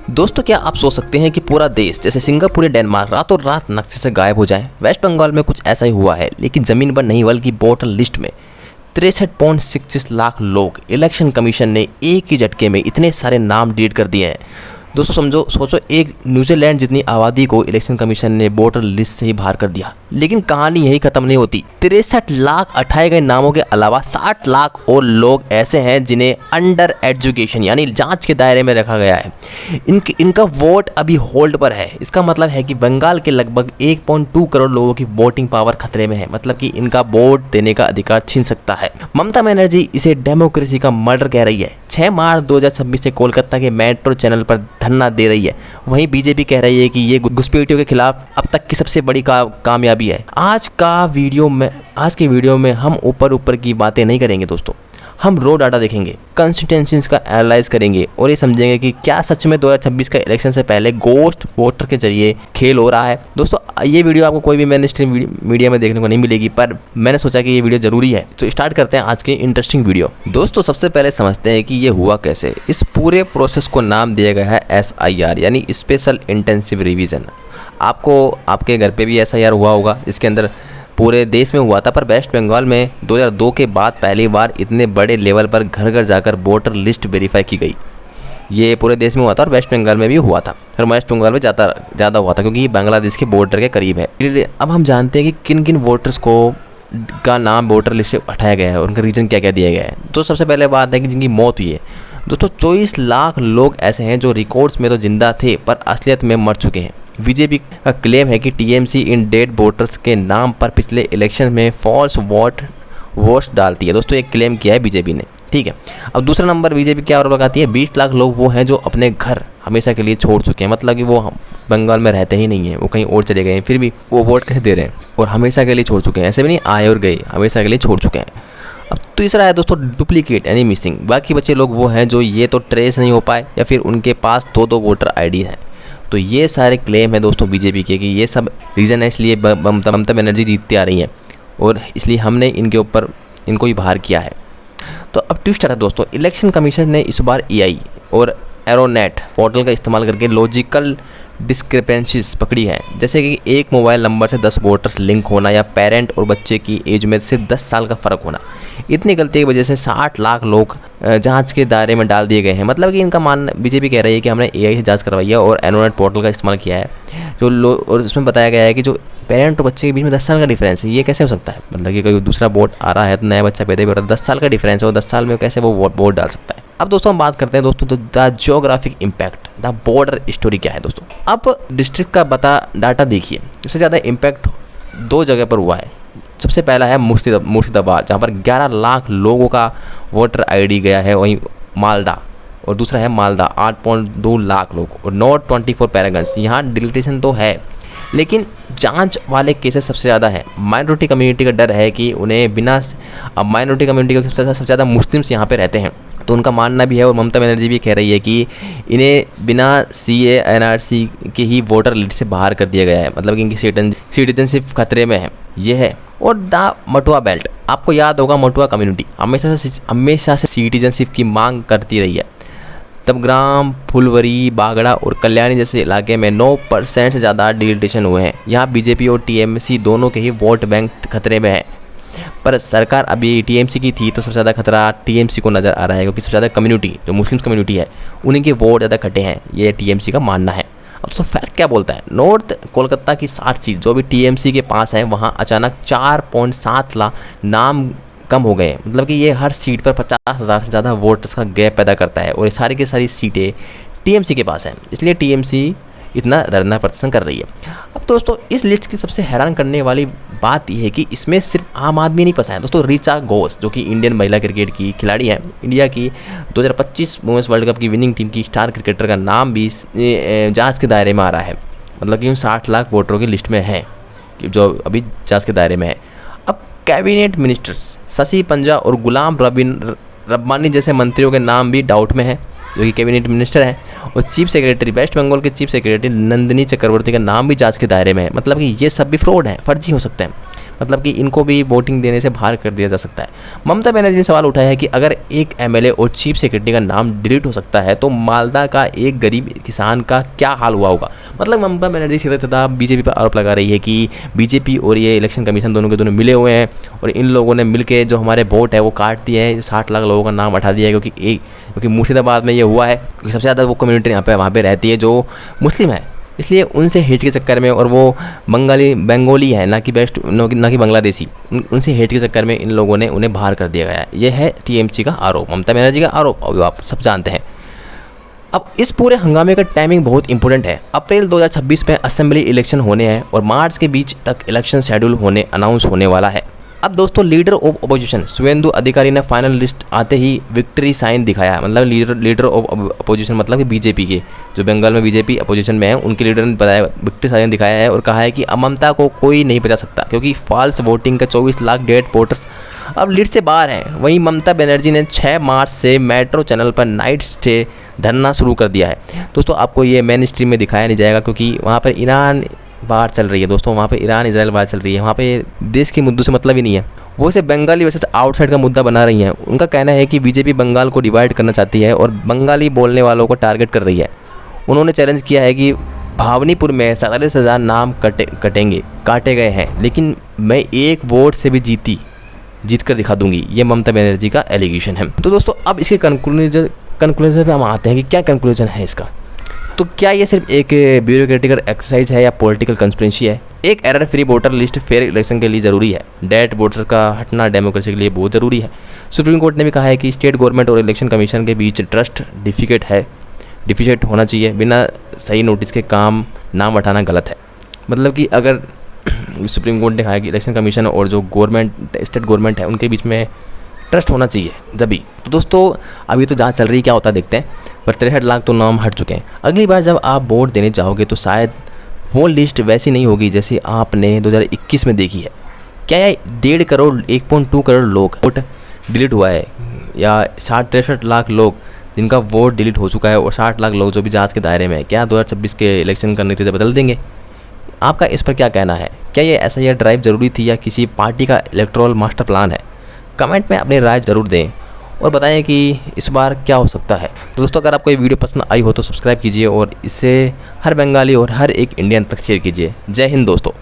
दोस्तों, क्या आप सोच सकते हैं कि पूरा देश जैसे सिंगापुर या डेनमार्क रातों रात नक्शे से गायब हो जाए? वेस्ट बंगाल में कुछ ऐसा ही हुआ है, लेकिन ज़मीन पर नहीं बल्कि वोटर लिस्ट में 63.66 लाख लोग। इलेक्शन कमीशन ने एक ही झटके में इतने सारे नाम डिलीट कर दिए हैं। दोस्तों सोचो, एक न्यूजीलैंड जितनी आबादी को इलेक्शन कमीशन ने वोटर लिस्ट से ही बाहर कर दिया। लेकिन कहानी यही खत्म नहीं होती। 63 लाख हटाए गए नामों के अलावा 60 लाख और लोग ऐसे हैं जिन्हें अंडर एजुकेशन यानी जांच के दायरे में रखा गया है। इनका वोट अभी होल्ड पर है। इसका मतलब है कि बंगाल के लगभग 1.2 करोड़ लोगों की वोटिंग पावर खतरे में है। मतलब कि इनका वोट देने का अधिकार छीन सकता है। ममता बनर्जी इसे डेमोक्रेसी का मर्डर कह रही है। 6 मार्च 2026 से कोलकाता के मेट्रो चैनल पर धरना दे रही है। वहीं बीजेपी कह रही है कि ये घुसपैठियों के खिलाफ अब तक की सबसे बड़ी कामयाबी है। आज के वीडियो में हम ऊपर की बातें नहीं करेंगे दोस्तों। हम रो डाटा देखेंगे, कंस्टिट्यूएंसीज का एनालाइज करेंगे और ये समझेंगे कि क्या सच में 2026 का इलेक्शन से पहले गोस्ट वोटर के जरिए खेल हो रहा है। दोस्तों, ये वीडियो आपको कोई भी मेन स्ट्रीम मीडिया में देखने को नहीं मिलेगी, पर मैंने सोचा कि ये वीडियो जरूरी है। तो स्टार्ट करते हैं आज के इंटरेस्टिंग वीडियो। दोस्तों, सबसे पहले समझते हैं कि ये हुआ कैसे। इस पूरे प्रोसेस को नाम दिया गया है SIR यानी स्पेशल इंटेंसिव रिवीजन। आपको आपके घर पे भी SIR हुआ होगा। इसके अंदर पूरे देश में हुआ था, पर वेस्ट बंगाल में 2002 के बाद पहली बार इतने बड़े लेवल पर घर घर जाकर वोटर लिस्ट वेरीफाई की गई। ये पूरे देश में हुआ था और वेस्ट बंगाल में भी हुआ था। और वेस्ट बंगाल में ज़्यादा हुआ था क्योंकि ये बांग्लादेश के बॉर्डर के करीब है। अब हम जानते हैं कि किन किन वोटर्स का नाम वोटर लिस्ट से हटाया गया है और उनका रीज़न क्या क्या दिया गया है। तो सबसे पहले बात है कि जिनकी मौत हुई है। दोस्तों, 24 लाख लोग ऐसे हैं जो रिकॉर्ड्स में तो जिंदा थे पर असलियत में मर चुके हैं। बीजेपी का क्लेम है कि TMC इन डेड वोटर्स के नाम पर पिछले इलेक्शन में फॉल्स वोट्स डालती है। दोस्तों, एक क्लेम किया है बीजेपी ने, ठीक है। अब दूसरा नंबर बीजेपी क्या और लगाती है, 20 लाख लोग वो हैं जो अपने घर हमेशा के लिए छोड़ चुके हैं। मतलब कि वो बंगाल में रहते ही नहीं हैं, वो कहीं और चले गए हैं, फिर भी वो वोट कैसे दे रहे हैं और हमेशा के लिए छोड़ चुके हैं। ऐसे भी नहीं आए और गए, हमेशा के लिए छोड़ चुके हैं। अब तीसरा है दोस्तों डुप्लीकेट यानी मिसिंग। बाकी बचे लोग वो हैं जो ये तो ट्रेस नहीं हो पाए या फिर उनके पास दो वोटर ID हैं। तो ये सारे क्लेम है दोस्तों बीजेपी के कि ये सब रीज़न है, इसलिए ममता बनर्जी जीतती आ रही हैं और इसलिए हमने इनको ही बाहर किया है। तो अब ट्विस्ट आता है दोस्तों, इलेक्शन कमीशन ने इस बार EI और एरोनेट पोर्टल का इस्तेमाल करके लॉजिकल डिस्क्रिपेंसीज पकड़ी है। जैसे कि एक मोबाइल नंबर से 10 वोटर्स लिंक होना या पेरेंट और बच्चे की एज में सिर्फ 10 साल का फ़र्क होना। इतनी गलती की वजह से 60 लाख लोग जांच के दायरे में डाल दिए गए हैं। मतलब कि इनका मानना, बीजेपी कह रही है कि हमने AI से जांच करवाई है और एरोनेट पोर्टल का इस्तेमाल किया है और उसमें बताया गया है कि जो पेरेंट और बच्चे के बीच में 10 साल का डिफरेंस है, ये कैसे हो सकता है। मतलब कि कोई दूसरा वोट आ रहा है तो नया बच्चा पैदा भी हो रहा है, 10 साल का डिफरेंस है और 10 साल में कैसे वो वोट डाल सकता है। अब दोस्तों हम बात करते हैं दोस्तों तो the geographic impact, the border story क्या है दोस्तों। अब डिस्ट्रिक्ट का डाटा देखिए, सबसे ज़्यादा इम्पैक्ट 2 जगह पर हुआ है। सबसे पहला है मुर्शिदाबाद, जहाँ पर 11 लाख लोगों का वोटर ID गया है। वहीं मालदा, और दूसरा है मालदा 8.2 लाख लोग, और नॉर्थ 24 पैरागन्स। यहाँ डिलीटेशन तो है लेकिन जांच वाले केसेस सबसे ज़्यादा है। माइनॉरिटी कम्युनिटी का डर है कि उन्हें बिना, अब माइनॉरिटी कम्युनिटी के सबसे ज़्यादा मुस्लिम्स यहाँ पे रहते हैं, तो उनका मानना भी है और ममता बनर्जी भी कह रही है कि इन्हें बिना CA NRC के ही वोटर लिस्ट से बाहर कर दिया गया है। मतलब कि इनकी सिटीजनशिप खतरे में है, ये है। और द मटुआ बेल्ट, आपको याद होगा मटुआ कम्युनिटी हमेशा से सिटीजनशिप की मांग करती रही है। तब ग्राम, फुलवरी, बागड़ा और कल्याणी जैसे इलाके में 9% से ज़्यादा डिलीटेशन हुए हैं। यहाँ बीजेपी और TMC दोनों के ही वोट बैंक खतरे में है, पर सरकार अभी TMC की थी तो सबसे ज़्यादा खतरा TMC को नज़र आ रहा है क्योंकि सबसे ज़्यादा कम्युनिटी जो मुस्लिम कम्युनिटी है उन्हीं के वोट ज़्यादा कटे हैं, ये TMC का मानना है। अब तो फैक्ट क्या बोलता है, नॉर्थ कोलकाता की 60 सीट जो भी TMC के पास है, वहाँ अचानक 4.7 लाख नाम कम हो गए। मतलब कि ये हर सीट पर 50,000 से ज़्यादा वोटर्स का गैप पैदा करता है और ये सारी की सारी सीटें TMC के पास हैं, इसलिए TMC इतना धरना प्रदर्शन कर रही है। अब दोस्तों इस लिस्ट की सबसे हैरान करने वाली बात यह है कि इसमें सिर्फ आम आदमी नहीं फंसा है दोस्तों। ऋचा घोष जो कि इंडियन महिला क्रिकेट की खिलाड़ी हैं, इंडिया की 2025 वुमेन्स वर्ल्ड कप की विनिंग टीम की स्टार क्रिकेटर का नाम भी जांच के दायरे में आ रहा है। मतलब कि 60 लाख वोटरों की लिस्ट में है जो अभी जांच के दायरे में है। अब कैबिनेट मिनिस्टर्स शशि पंजा और गुलाम रब्बानी जैसे मंत्रियों के नाम भी डाउट में है जो कि कैबिनेट मिनिस्टर हैं, और चीफ सेक्रेटरी वेस्ट बंगाल के चीफ सेक्रेटरी नंदिनी चक्रवर्ती का नाम भी जांच के दायरे में है। मतलब कि ये सब भी फ्रॉड है, फर्जी हो सकते हैं। मतलब कि इनको भी वोटिंग देने से बाहर कर दिया जा सकता है। ममता बनर्जी ने सवाल उठाया है कि अगर एक एमएलए और चीफ सेक्रेटरी का नाम डिलीट हो सकता है तो मालदा का एक गरीब किसान का क्या हाल हुआ होगा। मतलब ममता बनर्जी सीधा सीधा बीजेपी पर आरोप लगा रही है कि बीजेपी और ये इलेक्शन कमीशन दोनों के दोनों मिले हुए हैं और इन लोगों ने मिलकर जो हमारे वोट है वो काट दिए हैं, 60 लाख लोगों का नाम हटा दिया है। क्योंकि मुर्शिदाबाद में ये हुआ है, क्योंकि सबसे ज़्यादा वो कम्युनिटी वहाँ पे रहती है जो मुस्लिम है, इसलिए उनसे हेट के चक्कर में, और वो बंगाली है ना कि ना कि बांग्लादेशी, उनसे हेट के चक्कर में इन लोगों ने उन्हें बाहर कर दिया गया है। यह है टीएमसी का आरोप, ममता बनर्जी का आरोप, और आप सब जानते हैं। अब इस पूरे हंगामे का टाइमिंग बहुत इंपॉर्टेंट है। अप्रैल 2026 में असेंबली इलेक्शन होने हैं और मार्च के बीच तक इलेक्शन शेड्यूल अनाउंस होने वाला है। अब दोस्तों लीडर ऑफ अपोजिशन शुवेंदु अधिकारी ने फाइनल लिस्ट आते ही विक्ट्री साइन दिखाया। मतलब लीडर ऑफ अपोजिशन मतलब कि बीजेपी के, जो बंगाल में बीजेपी अपोजिशन में है, उनके लीडर ने बताया, विक्ट्री साइन दिखाया है और कहा है कि ममता को कोई नहीं बचा सकता क्योंकि फॉल्स वोटिंग का 24 लाख डेड वोटर्स अब लीड से बाहर हैं। वहीं ममता बनर्जी ने 6 मार्च से मेट्रो चैनल पर नाइट स्टे धरना शुरू कर दिया है। दोस्तों आपको ये मेन स्ट्रीम में दिखाया नहीं जाएगा क्योंकि वहाँ पर ईरान बाहर चल रही है। दोस्तों वहाँ पे ईरान इजराइल बाहर चल रही है, वहाँ पे देश के मुद्दों से मतलब ही नहीं है। वो सिर्फ बंगाली वैसे आउटसाइड का मुद्दा बना रही हैं। उनका कहना है कि बीजेपी बंगाल को डिवाइड करना चाहती है और बंगाली बोलने वालों को टारगेट कर रही है। उन्होंने चैलेंज किया है कि भावनीपुर में 47,000 नाम काटे गए हैं, लेकिन मैं एक वोट से भी जीत कर दिखा दूंगी। ये ममता बनर्जी का एलिगेशन है। तो दोस्तों अब इसके कंक्लूजन पे हम आते हैं कि क्या कंक्लूजन है इसका। तो क्या ये सिर्फ एक ब्यूरोक्रेटिकल एक्सरसाइज है या पॉलिटिकल कंस्पिरेसी है। एक error free voter list fair election के लिए ज़रूरी है। डेड वोटर का हटना डेमोक्रेसी के लिए बहुत ज़रूरी है। सुप्रीम कोर्ट ने भी कहा है कि स्टेट गवर्नमेंट और इलेक्शन कमीशन के बीच ट्रस्ट डिफिशिएंट होना चाहिए। बिना सही नोटिस के नाम हटाना गलत है। मतलब कि अगर सुप्रीम कोर्ट ने कहा है कि इलेक्शन कमीशन और जो स्टेट गवर्नमेंट है उनके बीच में ट्रस्ट होना चाहिए जभी। तो दोस्तों अभी तो जांच चल रही है, क्या होता है देखते हैं। पर 63 लाख तो नाम हट चुके हैं। अगली बार जब आप वोट देने जाओगे तो शायद वो लिस्ट वैसी नहीं होगी जैसी आपने 2021 में देखी है। क्या ये 1.5 करोड़ 1.2 करोड़ लोग वोट डिलीट हुआ है, या 63 लाख लोग जिनका वोट डिलीट हो चुका है और 60 लाख लोग जो भी जांच के दायरे में है, क्या 2026 के इलेक्शन का नतीजा बदल देंगे? आपका इस पर क्या कहना है? क्या ये SIR ड्राइव ज़रूरी थी या किसी पार्टी का इलेक्टोरल मास्टर प्लान है? कमेंट में अपनी राय ज़रूर दें और बताएं कि इस बार क्या हो सकता है। तो दोस्तों अगर आपको ये वीडियो पसंद आई हो तो सब्सक्राइब कीजिए और इसे हर बंगाली और हर एक इंडियन तक शेयर कीजिए। जय हिंद दोस्तों।